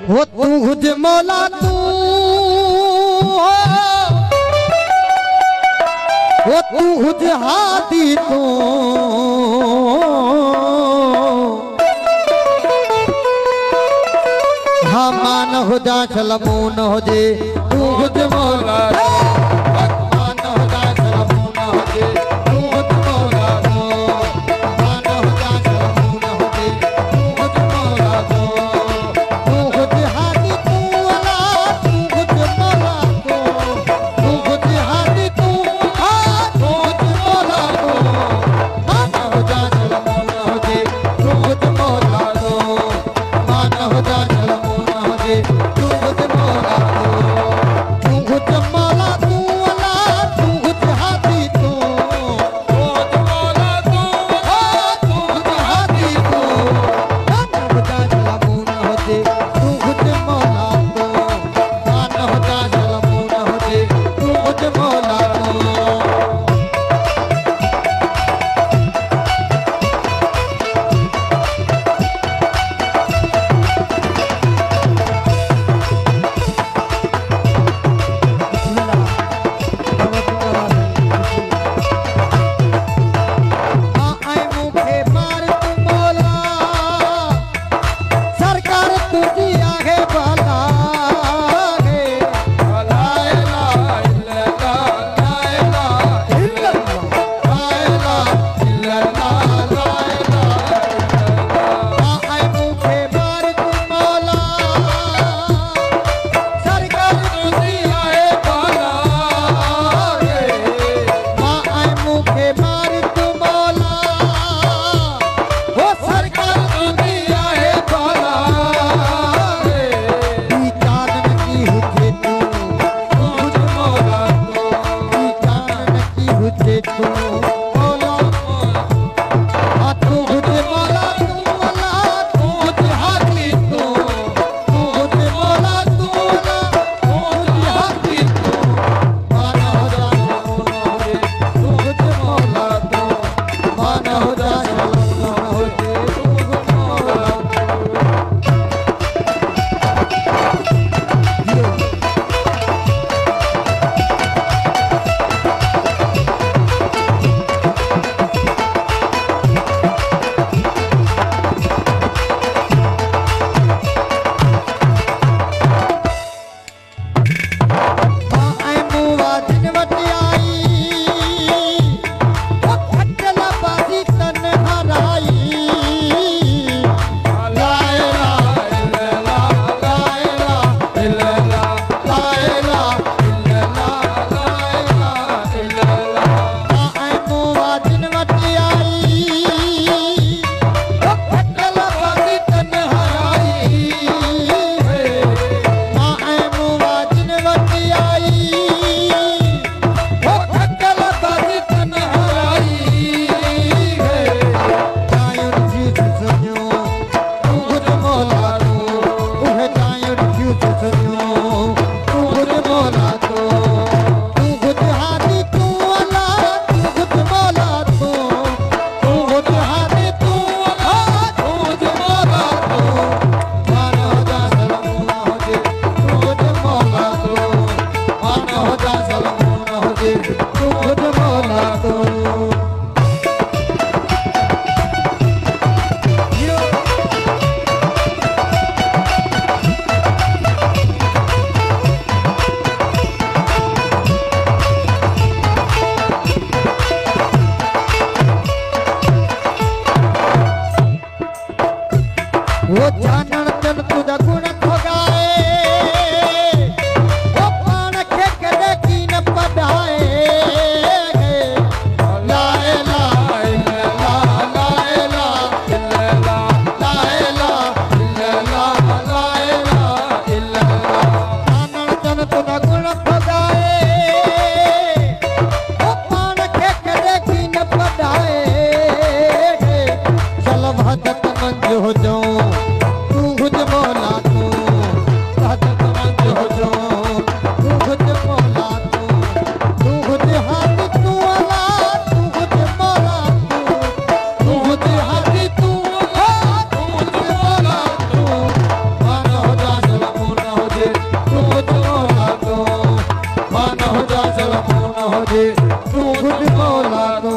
वो तू खुद मौला तू वो तू खुद हादी तू हाँ मान हो जा चलमू न हो जे तू खुद मौला मान हो जा चलमू न हो जे तू खुद मौला मान हो जा चलमू न हो जे तू खुद मौला तू खुद हादी तू अला तू खुद मौला तू खुद हादी तू हाँ तू खुद मौला मान हो जा चलमू न हो जे तू खुद मौला मान हो जा चलमू न हो जे तू खुद मौला तू खुद मौला तू अला तू खुद हादी तू खुद मौला तू हाँ तू खुद हादी तू मान हो जा चलमू न हो जे तू खुद मौला मान हो जा चलमू न हो जे तू खुद मौला मान हो जा सलमून हो जे तू कुछ मौला तू